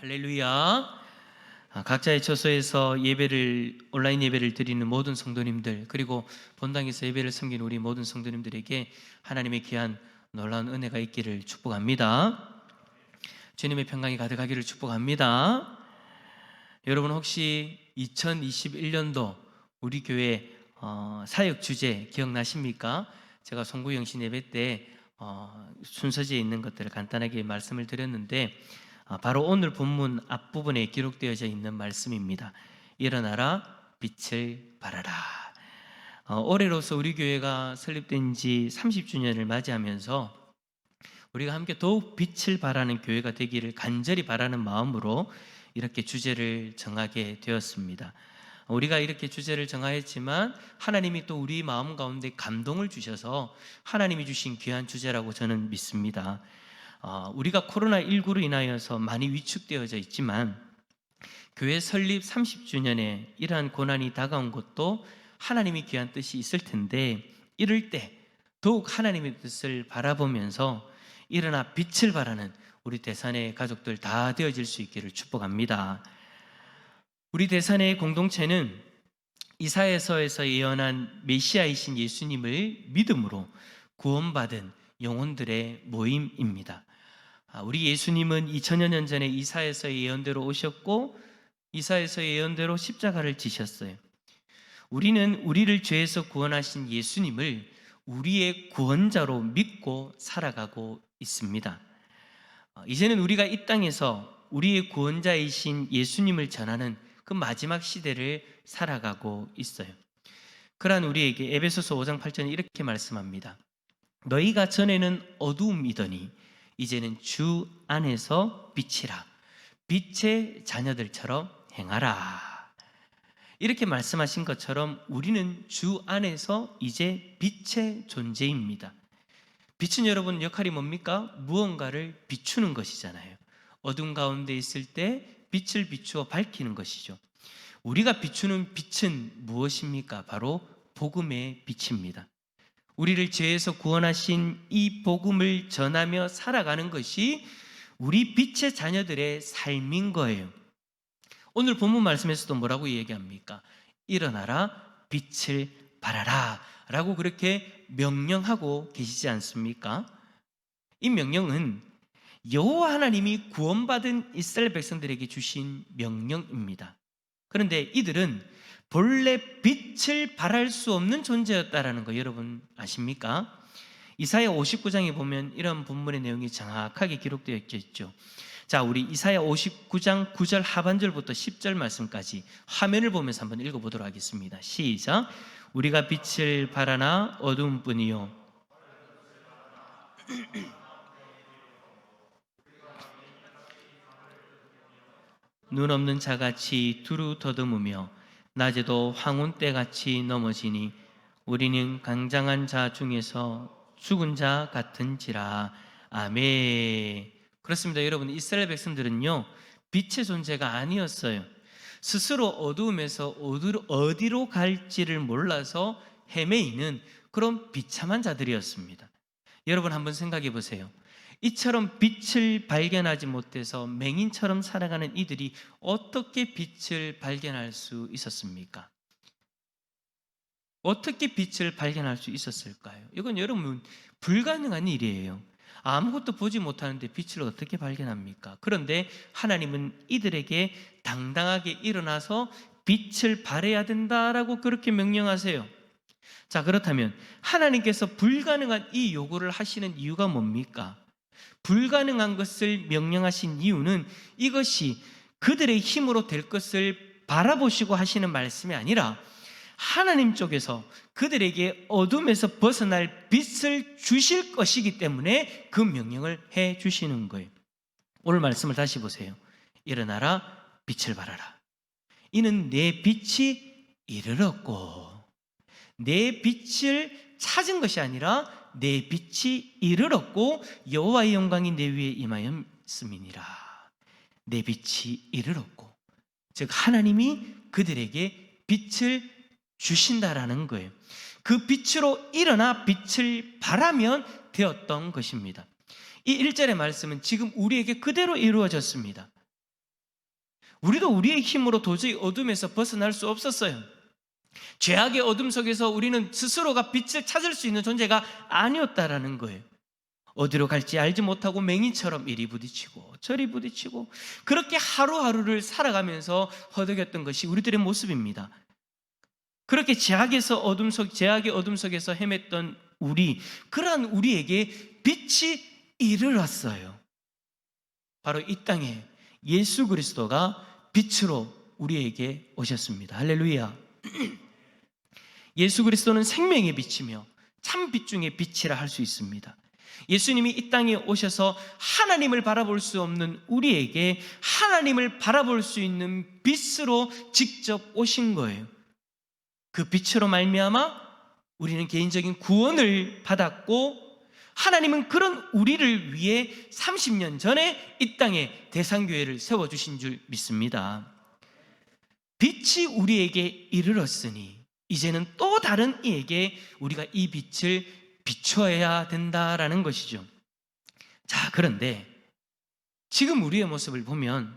할렐루야. 각자의 처소에서 온라인 예배를 드리는 모든 성도님들, 그리고 본당에서 예배를 섬기는 우리 모든 성도님들에게 하나님의 귀한 놀라운 은혜가 있기를 축복합니다. 주님의 평강이 가득하기를 축복합니다. 여러분, 혹시 2021년도 우리 교회 사역 주제 기억나십니까? 제가 송구영신 예배 때 순서지에 있는 것들을 간단하게 말씀을 드렸는데, 바로 오늘 본문 앞부분에 기록되어져 있는 말씀입니다. 일어나라, 빛을 발하라. 올해로서 우리 교회가 설립된 지 30주년을 맞이하면서 우리가 함께 더욱 빛을 발하는 교회가 되기를 간절히 바라는 마음으로 이렇게 주제를 정하게 되었습니다. 우리가 이렇게 주제를 정하였지만 하나님이 또 우리 마음 가운데 감동을 주셔서 하나님이 주신 귀한 주제라고 저는 믿습니다. 우리가 코로나19로 인하여서 많이 위축되어져 있지만 교회 설립 30주년에 이러한 고난이 다가온 것도 하나님이 귀한 뜻이 있을 텐데, 이럴 때 더욱 하나님의 뜻을 바라보면서 일어나 빛을 발하는 우리 대산의 가족들 다 되어질 수 있기를 축복합니다. 우리 대산의 공동체는 이사야서에서 예언한 메시아이신 예수님을 믿음으로 구원받은 영혼들의 모임입니다. 우리 예수님은 2000여 년 전에 이사야서의 예언대로 오셨고 이사야서의 예언대로 십자가를 지셨어요. 우리는 우리를 죄에서 구원하신 예수님을 우리의 구원자로 믿고 살아가고 있습니다. 이제는 우리가 이 땅에서 우리의 구원자이신 예수님을 전하는 그 마지막 시대를 살아가고 있어요. 그러한 우리에게 에베소서 5장 8절에 이렇게 말씀합니다. 너희가 전에는 어두움이더니 이제는 주 안에서 빛이라. 빛의 자녀들처럼 행하라. 이렇게 말씀하신 것처럼 우리는 주 안에서 이제 빛의 존재입니다. 빛은 여러분 역할이 뭡니까? 무언가를 비추는 것이잖아요. 어둠 가운데 있을 때 빛을 비추어 밝히는 것이죠. 우리가 비추는 빛은 무엇입니까? 바로 복음의 빛입니다. 우리를 죄에서 구원하신 이 복음을 전하며 살아가는 것이 우리 빛의 자녀들의 삶인 거예요. 오늘 본문 말씀에서도 뭐라고 얘기합니까? 일어나라, 빛을 발하라 라고 그렇게 명령하고 계시지 않습니까? 이 명령은 여호와 하나님이 구원받은 이스라엘 백성들에게 주신 명령입니다. 그런데 이들은 본래 빛을 발할 수 없는 존재였다라는 거 여러분 아십니까? 이사야 59장에 보면 이런 본문의 내용이 정확하게 기록되어 있죠. 자, 우리 이사야 59장 9절 하반절부터 10절 말씀까지 화면을 보면서 한번 읽어보도록 하겠습니다. 시작. 우리가 빛을 발하나 어두움뿐이요 눈 없는 자같이 두루 더듬으며 낮에도 황혼 때같이 넘어지니 우리는 강장한 자 중에서 죽은 자 같은지라. 아멘. 그렇습니다. 여러분, 이스라엘 백성들은요 빛의 존재가 아니었어요. 스스로 어두움에서 어디로 갈지를 몰라서 헤매이는 그런 비참한 자들이었습니다. 여러분 한번 생각해 보세요. 이처럼 빛을 발견하지 못해서 맹인처럼 살아가는 이들이 어떻게 빛을 발견할 수 있었습니까? 어떻게 빛을 발견할 수 있었을까요? 이건 여러분 불가능한 일이에요. 아무것도 보지 못하는데 빛을 어떻게 발견합니까? 그런데 하나님은 이들에게 당당하게 일어나서 빛을 발해야 된다라고 그렇게 명령하세요. 자, 그렇다면 하나님께서 불가능한 이 요구를 하시는 이유가 뭡니까? 불가능한 것을 명령하신 이유는 이것이 그들의 힘으로 될 것을 바라보시고 하시는 말씀이 아니라 하나님 쪽에서 그들에게 어둠에서 벗어날 빛을 주실 것이기 때문에 그 명령을 해 주시는 거예요. 오늘 말씀을 다시 보세요. 일어나라, 빛을 발하라. 이는 내 빛이 이르렀고, 내 빛을 찾은 것이 아니라 내 빛이 이르렀고 여호와의 영광이 내 위에 임하였음이니라. 내 빛이 이르렀고, 즉 하나님이 그들에게 빛을 주신다라는 거예요. 그 빛으로 일어나 빛을 발하면 되었던 것입니다. 이 1절의 말씀은 지금 우리에게 그대로 이루어졌습니다. 우리도 우리의 힘으로 도저히 어둠에서 벗어날 수 없었어요. 죄악의 어둠 속에서 우리는 스스로가 빛을 찾을 수 있는 존재가 아니었다라는 거예요. 어디로 갈지 알지 못하고 맹인처럼 이리 부딪히고 저리 부딪히고 그렇게 하루하루를 살아가면서 허덕였던 것이 우리들의 모습입니다. 그렇게 죄악의 어둠 속에서 헤맸던 그러한 우리에게 빛이 이르렀어요. 바로 이 땅에 예수 그리스도가 빛으로 우리에게 오셨습니다. 할렐루야. 예수 그리스도는 생명의 빛이며 참 빛 중에 빛이라 할 수 있습니다. 예수님이 이 땅에 오셔서 하나님을 바라볼 수 없는 우리에게 하나님을 바라볼 수 있는 빛으로 직접 오신 거예요. 그 빛으로 말미암아 우리는 개인적인 구원을 받았고, 하나님은 그런 우리를 위해 30년 전에 이 땅에 대상교회를 세워주신 줄 믿습니다. 빛이 우리에게 이르렀으니 이제는 또 다른 이에게 우리가 이 빛을 비춰야 된다라는 것이죠. 자, 그런데 지금 우리의 모습을 보면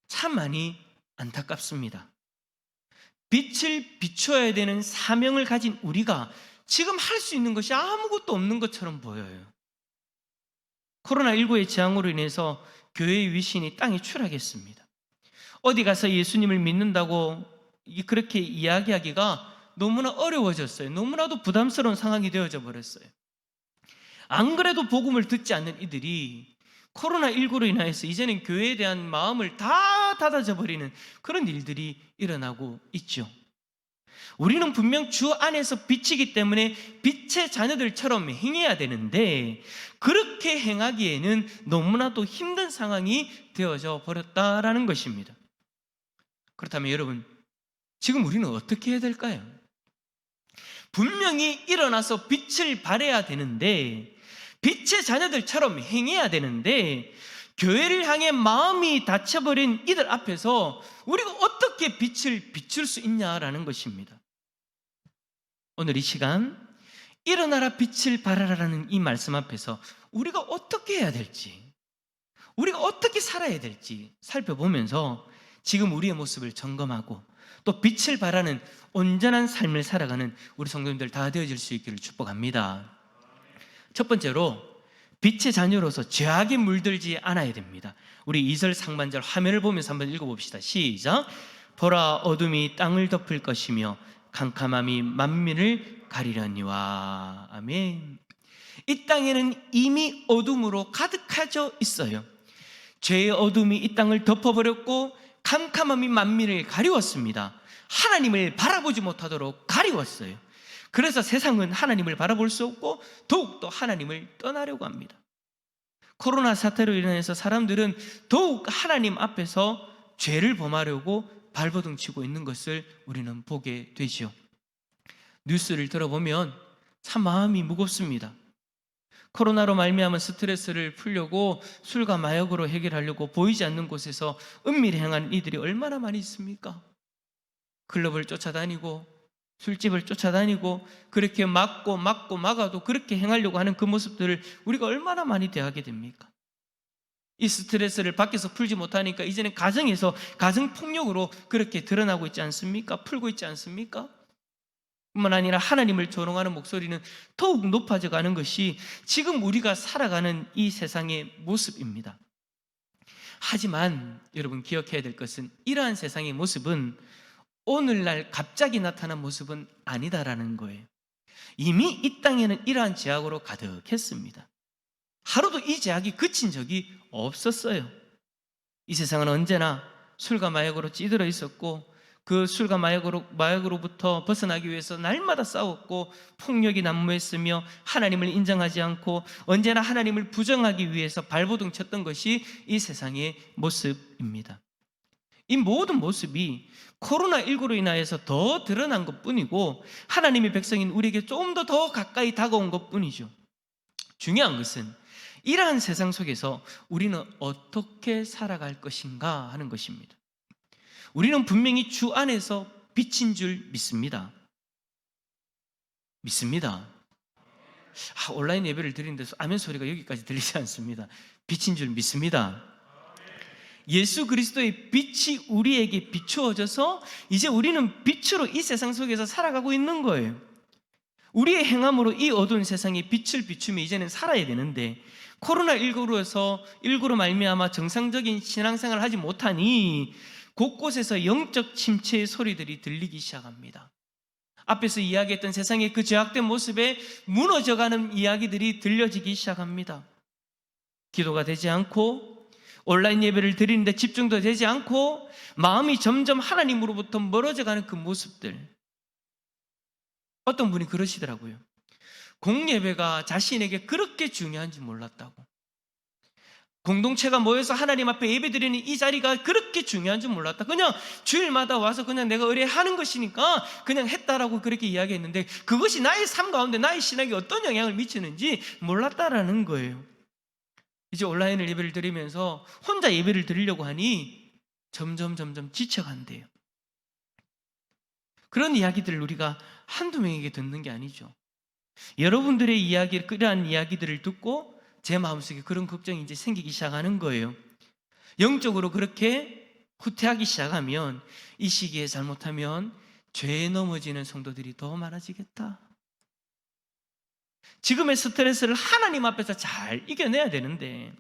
참 많이 안타깝습니다. 빛을 비춰야 되는 사명을 가진 우리가 지금 할 수 있는 것이 아무것도 없는 것처럼 보여요. 코로나19의 재앙으로 인해서 교회의 위신이 땅에 추락했습니다. 어디 가서 예수님을 믿는다고 그렇게 이야기하기가 너무나 어려워졌어요. 너무나도 부담스러운 상황이 되어져 버렸어요. 안 그래도 복음을 듣지 않는 이들이 코로나19로 인해서 이제는 교회에 대한 마음을 다 닫아져 버리는 그런 일들이 일어나고 있죠. 우리는 분명 주 안에서 빛이기 때문에 빛의 자녀들처럼 행해야 되는데 그렇게 행하기에는 너무나도 힘든 상황이 되어져 버렸다라는 것입니다. 그렇다면 여러분, 지금 우리는 어떻게 해야 될까요? 분명히 일어나서 빛을 발해야 되는데, 빛의 자녀들처럼 행해야 되는데, 교회를 향해 마음이 닫혀버린 이들 앞에서 우리가 어떻게 빛을 비출 수 있냐라는 것입니다. 오늘 이 시간 일어나라 빛을 발하라는 이 말씀 앞에서 우리가 어떻게 해야 될지, 우리가 어떻게 살아야 될지 살펴보면서 지금 우리의 모습을 점검하고 또 빛을 발하는 온전한 삶을 살아가는 우리 성도님들 다 되어질 수 있기를 축복합니다. 첫 번째로 빛의 자녀로서 죄악에 물들지 않아야 됩니다. 우리 2절 상반절 화면을 보면서 한번 읽어봅시다. 시작. 보라, 어둠이 땅을 덮을 것이며 캄캄함이 만민을 가리려니와. 아멘. 이 땅에는 이미 어둠으로 가득하져 있어요. 죄의 어둠이 이 땅을 덮어버렸고 캄캄함이 만민을 가리웠습니다. 하나님을 바라보지 못하도록 가리웠어요. 그래서 세상은 하나님을 바라볼 수 없고 더욱더 하나님을 떠나려고 합니다. 코로나 사태로 인해서 사람들은 더욱 하나님 앞에서 죄를 범하려고 발버둥 치고 있는 것을 우리는 보게 되죠. 뉴스를 들어보면 참 마음이 무겁습니다. 코로나로 말미암은 스트레스를 풀려고 술과 마약으로 해결하려고 보이지 않는 곳에서 은밀히 행하는 이들이 얼마나 많이 있습니까? 클럽을 쫓아다니고 술집을 쫓아다니고 그렇게 막아도 그렇게 행하려고 하는 그 모습들을 우리가 얼마나 많이 대하게 됩니까? 이 스트레스를 밖에서 풀지 못하니까 이제는 가정에서 가정폭력으로 그렇게 드러나고 있지 않습니까? 풀고 있지 않습니까? 뿐만 아니라 하나님을 조롱하는 목소리는 더욱 높아져 가는 것이 지금 우리가 살아가는 이 세상의 모습입니다. 하지만 여러분 기억해야 될 것은 이러한 세상의 모습은 오늘날 갑자기 나타난 모습은 아니다라는 거예요. 이미 이 땅에는 이러한 죄악으로 가득했습니다. 하루도 이 죄악이 그친 적이 없었어요. 이 세상은 언제나 술과 마약으로 찌들어 있었고 그 술과 마약으로부터 벗어나기 위해서 날마다 싸웠고 폭력이 난무했으며 하나님을 인정하지 않고 언제나 하나님을 부정하기 위해서 발버둥 쳤던 것이 이 세상의 모습입니다. 이 모든 모습이 코로나19로 인하여서 더 드러난 것뿐이고 하나님의 백성인 우리에게 좀 더 가까이 다가온 것뿐이죠. 중요한 것은 이러한 세상 속에서 우리는 어떻게 살아갈 것인가 하는 것입니다. 우리는 분명히 주 안에서 빛인 줄 믿습니다. 온라인 예배를 드리는 데서 아멘 소리가 여기까지 들리지 않습니다. 빛인 줄 믿습니다. 예수 그리스도의 빛이 우리에게 비추어져서 이제 우리는 빛으로 이 세상 속에서 살아가고 있는 거예요. 우리의 행함으로 이 어두운 세상에 빛을 비추며 이제는 살아야 되는데, 코로나19로 말미암아 정상적인 신앙생활을 하지 못하니 곳곳에서 영적 침체의 소리들이 들리기 시작합니다. 앞에서 이야기했던 세상의 그 죄악된 모습에 무너져가는 이야기들이 들려지기 시작합니다. 기도가 되지 않고 온라인 예배를 드리는데 집중도 되지 않고 마음이 점점 하나님으로부터 멀어져가는 그 모습들. 어떤 분이 그러시더라고요. 공예배가 자신에게 그렇게 중요한지 몰랐다고. 공동체가 모여서 하나님 앞에 예배드리는 이 자리가 그렇게 중요한 줄 몰랐다. 그냥 주일마다 와서 그냥 내가 의뢰하는 것이니까 그냥 했다라고 그렇게 이야기했는데, 그것이 나의 삶 가운데 나의 신앙에 어떤 영향을 미치는지 몰랐다라는 거예요. 이제 온라인을 예배를 드리면서 혼자 예배를 드리려고 하니 점점 지쳐간대요. 그런 이야기들을 우리가 한두 명에게 듣는 게 아니죠. 여러분들의 이야기, 그러한 이야기들을 듣고 제 마음속에 그런 걱정이 이제 생기기 시작하는 거예요. 영적으로 그렇게 후퇴하기 시작하면 이 시기에 잘못하면 죄에 넘어지는 성도들이 더 많아지겠다. 지금의 스트레스를 하나님 앞에서 잘 이겨내야 되는데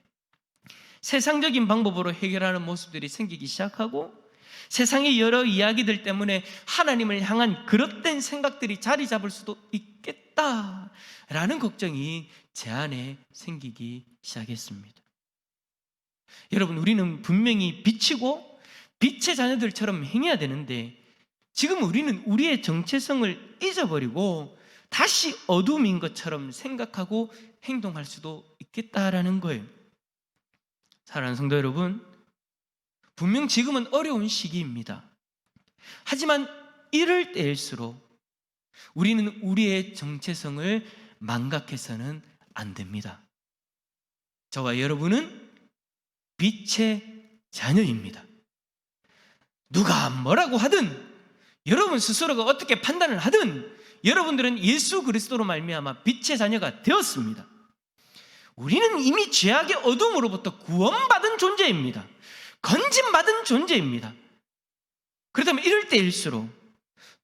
세상적인 방법으로 해결하는 모습들이 생기기 시작하고 세상의 여러 이야기들 때문에 하나님을 향한 그릇된 생각들이 자리 잡을 수도 있겠다라는 걱정이 제 안에 생기기 시작했습니다. 여러분, 우리는 분명히 빛이고 빛의 자녀들처럼 행해야 되는데 지금 우리는 우리의 정체성을 잊어버리고 다시 어둠인 것처럼 생각하고 행동할 수도 있겠다라는 거예요. 사랑하는 성도 여러분, 분명 지금은 어려운 시기입니다. 하지만 이럴 때일수록 우리는 우리의 정체성을 망각해서는 안 됩니다. 저와 여러분은 빛의 자녀입니다. 누가 뭐라고 하든, 여러분 스스로가 어떻게 판단을 하든 여러분들은 예수 그리스도로 말미암아 빛의 자녀가 되었습니다. 우리는 이미 죄악의 어둠으로부터 구원받은 존재입니다. 건진받은 존재입니다. 그렇다면 이럴 때일수록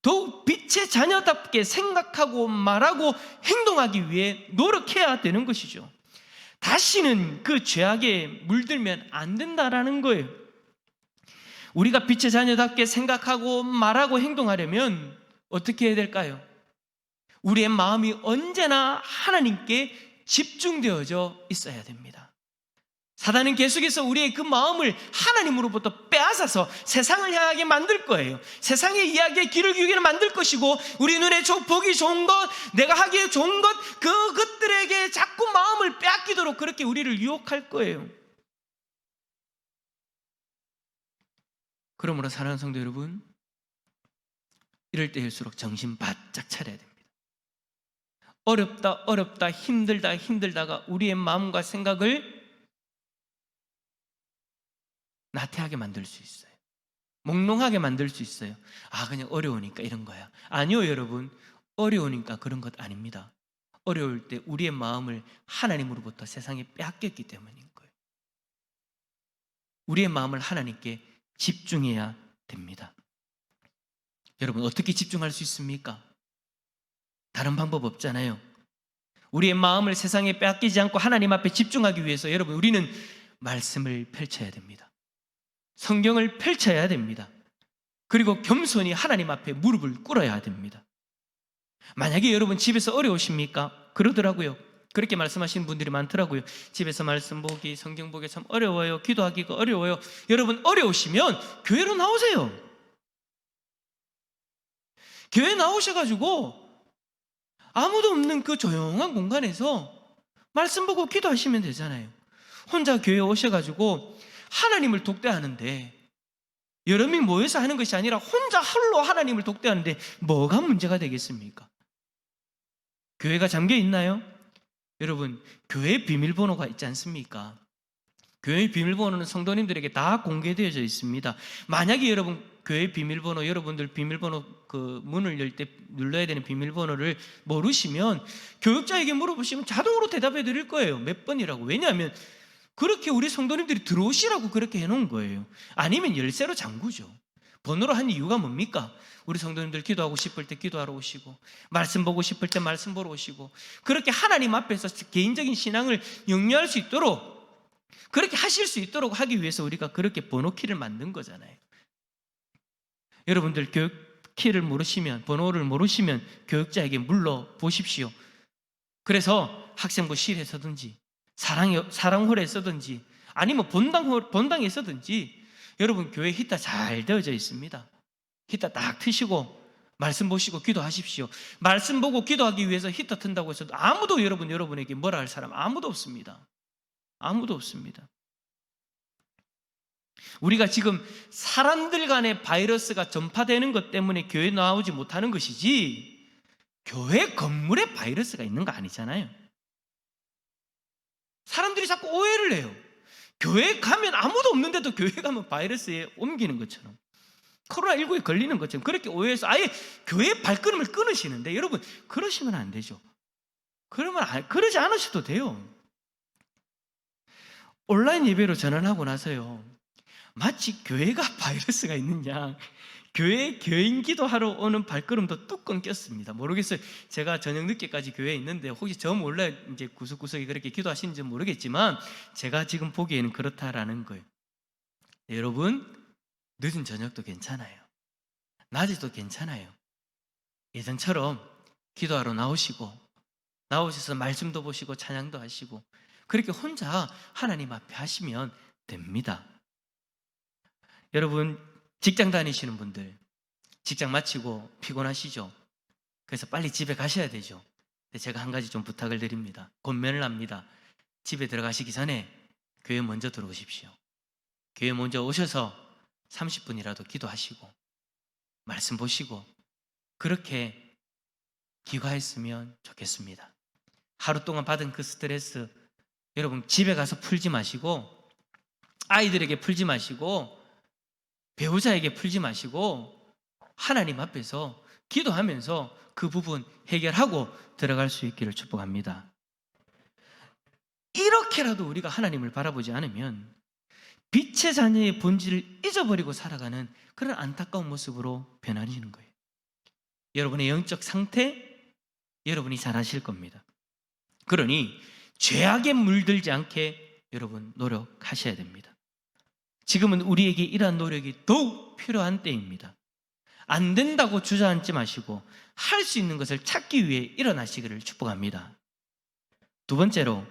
더욱 빛의 자녀답게 생각하고 말하고 행동하기 위해 노력해야 되는 것이죠. 다시는 그 죄악에 물들면 안 된다라는 거예요. 우리가 빛의 자녀답게 생각하고 말하고 행동하려면 어떻게 해야 될까요? 우리의 마음이 언제나 하나님께 집중되어져 있어야 됩니다. 사단은 계속해서 우리의 그 마음을 하나님으로부터 빼앗아서 세상을 향하게 만들 거예요. 세상의 이야기에 귀를 기울이게 만들 것이고 우리 눈에 보기 좋은 것, 내가 하기에 좋은 것, 그것들에게 자꾸 마음을 빼앗기도록 그렇게 우리를 유혹할 거예요. 그러므로 사랑하는 성도 여러분, 이럴 때일수록 정신 바짝 차려야 됩니다. 어렵다, 힘들다가 우리의 마음과 생각을 나태하게 만들 수 있어요. 몽롱하게 만들 수 있어요. 그냥 어려우니까 이런 거야. 아니요, 여러분. 어려우니까 그런 것 아닙니다. 어려울 때 우리의 마음을 하나님으로부터 세상에 빼앗겼기 때문인 거예요. 우리의 마음을 하나님께 집중해야 됩니다. 여러분, 어떻게 집중할 수 있습니까? 다른 방법 없잖아요. 우리의 마음을 세상에 빼앗기지 않고 하나님 앞에 집중하기 위해서 여러분, 우리는 말씀을 펼쳐야 됩니다. 성경을 펼쳐야 됩니다. 그리고 겸손히 하나님 앞에 무릎을 꿇어야 됩니다. 만약에 여러분 집에서 어려우십니까? 그러더라고요. 그렇게 말씀하시는 분들이 많더라고요. 집에서 말씀 보기, 성경 보기 참 어려워요. 기도하기가 어려워요. 여러분, 어려우시면 교회로 나오세요. 교회 나오셔가지고 아무도 없는 그 조용한 공간에서 말씀 보고 기도하시면 되잖아요. 혼자 교회에 오셔가지고 하나님을 독대하는데, 여러 명 모여서 하는 것이 아니라 혼자 홀로 하나님을 독대하는데 뭐가 문제가 되겠습니까? 교회가 잠겨 있나요? 여러분, 교회 비밀번호가 있지 않습니까? 교회 비밀번호는 성도님들에게 다 공개되어져 있습니다. 만약에 여러분 교회 비밀번호, 여러분들 비밀번호 그 문을 열 때 눌러야 되는 비밀번호를 모르시면 교육자에게 물어보시면 자동으로 대답해 드릴 거예요. 몇 번이라고. 왜냐하면 그렇게 우리 성도님들이 들어오시라고 그렇게 해놓은 거예요. 아니면 열쇠로 잠그죠. 번호로 한 이유가 뭡니까? 우리 성도님들 기도하고 싶을 때 기도하러 오시고, 말씀 보고 싶을 때 말씀 보러 오시고, 그렇게 하나님 앞에서 개인적인 신앙을 영위할 수 있도록, 그렇게 하실 수 있도록 하기 위해서 우리가 그렇게 번호키를 만든 거잖아요. 여러분들 교육키를 모르시면, 번호를 모르시면 교육자에게 물어보십시오. 그래서 학생부실에 서든지 사랑홀에 서든지 아니면 본당에 서든지 여러분 교회 히터 잘 되어져 있습니다. 히터 딱 트시고 말씀 보시고 기도하십시오. 말씀 보고 기도하기 위해서 히터 튼다고 해서 아무도 여러분에게 뭐라 할 사람 아무도 없습니다. 아무도 없습니다. 우리가 지금 사람들 간의 바이러스가 전파되는 것 때문에 교회 나오지 못하는 것이지 교회 건물에 바이러스가 있는 거 아니잖아요. 사람들이 자꾸 오해를 해요. 교회 가면 아무도 없는데도 교회 가면 바이러스에 옮기는 것처럼, 코로나19에 걸리는 것처럼 그렇게 오해해서 아예 교회 발걸음을 끊으시는데, 여러분 그러시면 안 되죠. 그러지 않으셔도 돼요. 온라인 예배로 전환하고 나서요, 마치 교회가 바이러스가 있느냐, 교회 교인 기도하러 오는 발걸음도 뚝 끊겼습니다. 모르겠어요. 제가 저녁 늦게까지 교회에 있는데 혹시 저 몰래 이제 구석구석에 그렇게 기도하시는지 모르겠지만 제가 지금 보기에는 그렇다라는 거예요. 여러분, 늦은 저녁도 괜찮아요. 낮에도 괜찮아요. 예전처럼 기도하러 나오셔서 말씀도 보시고 찬양도 하시고 그렇게 혼자 하나님 앞에 하시면 됩니다. 여러분, 직장 다니시는 분들, 직장 마치고 피곤하시죠? 그래서 빨리 집에 가셔야 되죠. 근데 제가 한 가지 좀 부탁을 드립니다. 권면을 합니다. 집에 들어가시기 전에 교회 먼저 들어오십시오. 교회 먼저 오셔서 30분이라도 기도하시고 말씀 보시고 그렇게 기과했으면 좋겠습니다. 하루 동안 받은 그 스트레스 여러분 집에 가서 풀지 마시고, 아이들에게 풀지 마시고, 배우자에게 풀지 마시고 하나님 앞에서 기도하면서 그 부분 해결하고 들어갈 수 있기를 축복합니다. 이렇게라도 우리가 하나님을 바라보지 않으면 빛의 자녀의 본질을 잊어버리고 살아가는 그런 안타까운 모습으로 변하시는 거예요. 여러분의 영적 상태 여러분이 잘 아실 겁니다. 그러니 죄악에 물들지 않게 여러분 노력하셔야 됩니다. 지금은 우리에게 이러한 노력이 더욱 필요한 때입니다. 안 된다고 주저앉지 마시고 할 수 있는 것을 찾기 위해 일어나시기를 축복합니다. 두 번째로,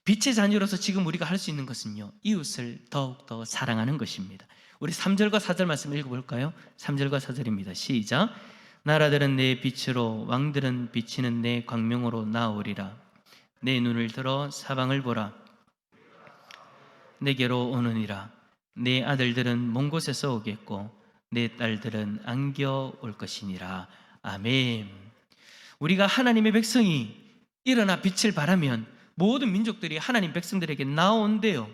빛의 자녀로서 지금 우리가 할 수 있는 것은요, 이웃을 더욱더 사랑하는 것입니다. 우리 3절과 4절 말씀 읽어볼까요? 3절과 4절입니다. 시작. 나라들은 내 빛으로, 왕들은 비치는 내 광명으로 나오리라. 내 눈을 들어 사방을 보라. 내게로 오느니라. 내 아들들은 먼 곳에서 오겠고 내 딸들은 안겨 올 것이니라. 아멘. 우리가 하나님의 백성이 일어나 빛을 발하면 모든 민족들이 하나님 백성들에게 나온대요.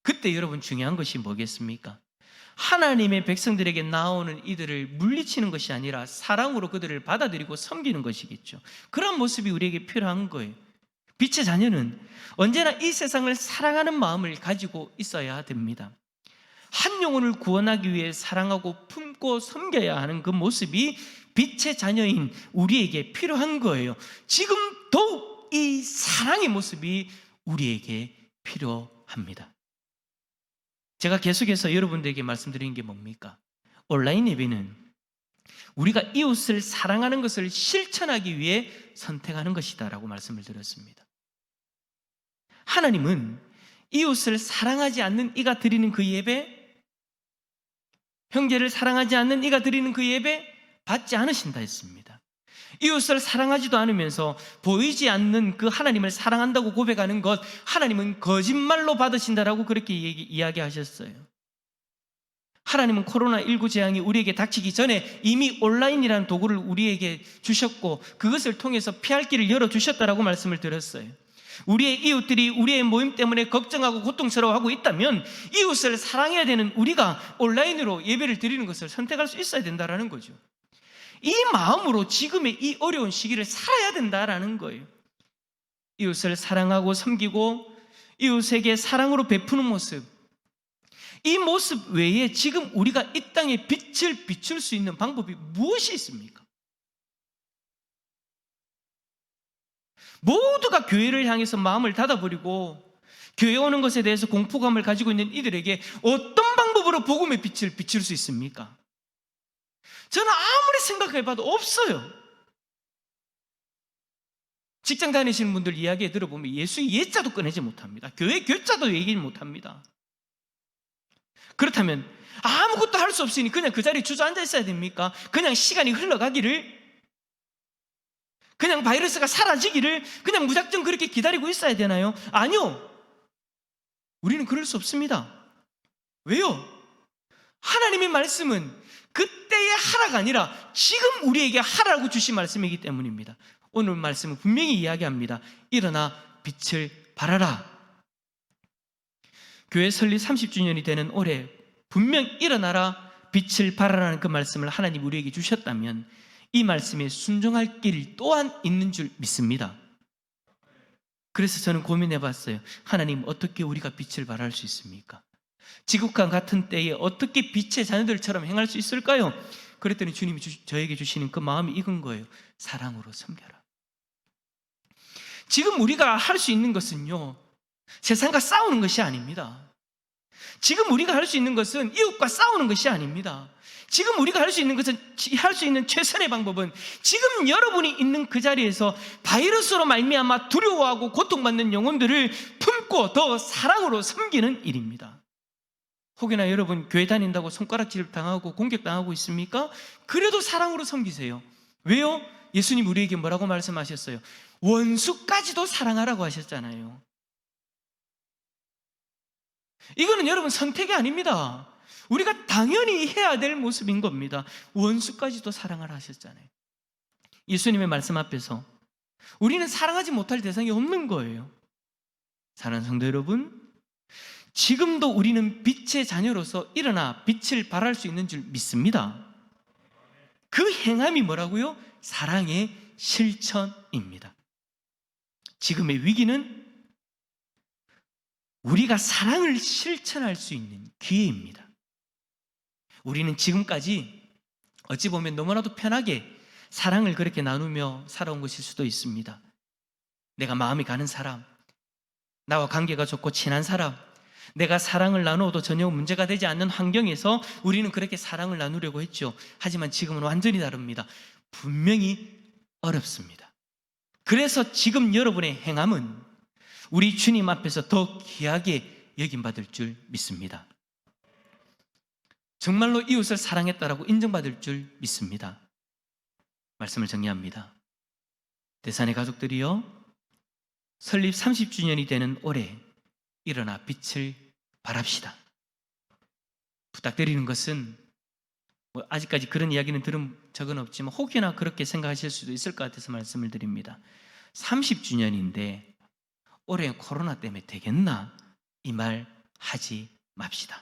그때 여러분 중요한 것이 뭐겠습니까? 하나님의 백성들에게 나오는 이들을 물리치는 것이 아니라 사랑으로 그들을 받아들이고 섬기는 것이겠죠. 그런 모습이 우리에게 필요한 거예요. 빛의 자녀는 언제나 이 세상을 사랑하는 마음을 가지고 있어야 됩니다. 한 영혼을 구원하기 위해 사랑하고 품고 섬겨야 하는 그 모습이 빛의 자녀인 우리에게 필요한 거예요. 지금 더욱 이 사랑의 모습이 우리에게 필요합니다. 제가 계속해서 여러분들에게 말씀드리는 게 뭡니까? 온라인 예배는 우리가 이웃을 사랑하는 것을 실천하기 위해 선택하는 것이다 라고 말씀을 드렸습니다. 하나님은 이웃을 사랑하지 않는 이가 드리는 그 예배, 형제를 사랑하지 않는 이가 드리는 그 예배 받지 않으신다 했습니다. 이웃을 사랑하지도 않으면서 보이지 않는 그 하나님을 사랑한다고 고백하는 것, 하나님은 거짓말로 받으신다라고 그렇게 이야기하셨어요. 하나님은 코로나19 재앙이 우리에게 닥치기 전에 이미 온라인이라는 도구를 우리에게 주셨고 그것을 통해서 피할 길을 열어주셨다라고 말씀을 드렸어요. 우리의 이웃들이 우리의 모임 때문에 걱정하고 고통스러워하고 있다면 이웃을 사랑해야 되는 우리가 온라인으로 예배를 드리는 것을 선택할 수 있어야 된다는 거죠. 이 마음으로 지금의 이 어려운 시기를 살아야 된다는 거예요. 이웃을 사랑하고 섬기고 이웃에게 사랑으로 베푸는 모습, 이 모습 외에 지금 우리가 이 땅에 빛을 비출 수 있는 방법이 무엇이 있습니까? 모두가 교회를 향해서 마음을 닫아버리고 교회 오는 것에 대해서 공포감을 가지고 있는 이들에게 어떤 방법으로 복음의 빛을 비출 수 있습니까? 저는 아무리 생각해봐도 없어요. 직장 다니시는 분들 이야기 들어보면 예수의 예자도 꺼내지 못합니다. 교회 교자도 얘기를 못합니다. 그렇다면 아무것도 할 수 없으니 그냥 그 자리에 주저앉아 있어야 됩니까? 그냥 시간이 흘러가기를, 그냥 바이러스가 사라지기를 그냥 무작정 그렇게 기다리고 있어야 되나요? 아니요. 우리는 그럴 수 없습니다. 왜요? 하나님의 말씀은 그때의 하라가 아니라 지금 우리에게 하라고 주신 말씀이기 때문입니다. 오늘 말씀은 분명히 이야기합니다. 일어나 빛을 발하라. 교회 설립 30주년이 되는 올해 분명 일어나라 빛을 발하라는 그 말씀을 하나님 우리에게 주셨다면 이 말씀에 순종할 길 또한 있는 줄 믿습니다. 그래서 저는 고민해봤어요. 하나님, 어떻게 우리가 빛을 발할 수 있습니까? 지국과 같은 때에 어떻게 빛의 자녀들처럼 행할 수 있을까요? 그랬더니 주님이 저에게 주시는 그 마음이 익은 거예요. 사랑으로 섬겨라. 지금 우리가 할 수 있는 것은요, 세상과 싸우는 것이 아닙니다. 지금 우리가 할 수 있는 것은 이웃과 싸우는 것이 아닙니다. 지금 우리가 할 수 있는 것은, 할 수 있는 최선의 방법은 지금 여러분이 있는 그 자리에서 바이러스로 말미암아 두려워하고 고통받는 영혼들을 품고 더 사랑으로 섬기는 일입니다. 혹여나 여러분 교회 다닌다고 손가락질 당하고 공격당하고 있습니까? 그래도 사랑으로 섬기세요. 왜요? 예수님 우리에게 뭐라고 말씀하셨어요? 원수까지도 사랑하라고 하셨잖아요. 이거는 여러분 선택이 아닙니다. 우리가 당연히 해야 될 모습인 겁니다. 원수까지도 사랑하라 하셨잖아요. 예수님의 말씀 앞에서 우리는 사랑하지 못할 대상이 없는 거예요. 사랑하는 성도 여러분, 지금도 우리는 빛의 자녀로서 일어나 빛을 발할 수 있는 줄 믿습니다. 그 행함이 뭐라고요? 사랑의 실천입니다. 지금의 위기는 우리가 사랑을 실천할 수 있는 기회입니다. 우리는 지금까지 어찌 보면 너무나도 편하게 사랑을 그렇게 나누며 살아온 것일 수도 있습니다. 내가 마음이 가는 사람, 나와 관계가 좋고 친한 사람, 내가 사랑을 나누어도 전혀 문제가 되지 않는 환경에서 우리는 그렇게 사랑을 나누려고 했죠. 하지만 지금은 완전히 다릅니다. 분명히 어렵습니다. 그래서 지금 여러분의 행함은 우리 주님 앞에서 더 귀하게 여김받을 줄 믿습니다. 정말로 이웃을 사랑했다라고 인정받을 줄 믿습니다. 말씀을 정리합니다. 대산의 가족들이요, 설립 30주년이 되는 올해 일어나 빛을 발합시다. 부탁드리는 것은 아직까지 그런 이야기는 들은 적은 없지만 혹여나 그렇게 생각하실 수도 있을 것 같아서 말씀을 드립니다. 30주년인데 올해 코로나 때문에 되겠나? 이 말 하지 맙시다.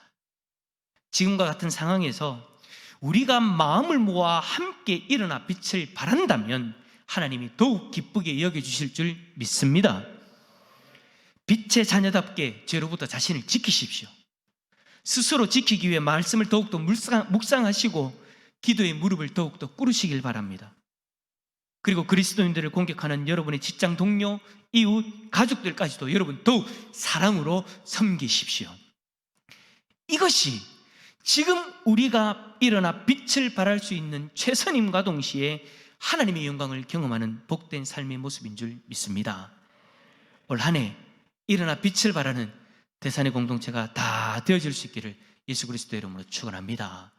지금과 같은 상황에서 우리가 마음을 모아 함께 일어나 빛을 발한다면 하나님이 더욱 기쁘게 여겨주실 줄 믿습니다. 빛의 자녀답게 죄로부터 자신을 지키십시오. 스스로 지키기 위해 말씀을 더욱더 묵상하시고 기도의 무릎을 더욱더 꿇으시길 바랍니다. 그리고 그리스도인들을 공격하는 여러분의 직장 동료, 이웃, 가족들까지도 여러분 더욱 사랑으로 섬기십시오. 이것이 지금 우리가 일어나 빛을 발할 수 있는 최선임과 동시에 하나님의 영광을 경험하는 복된 삶의 모습인 줄 믿습니다. 올 한 해 일어나 빛을 발하는 대산의 공동체가 다 되어질 수 있기를 예수 그리스도의 이름으로 축원합니다.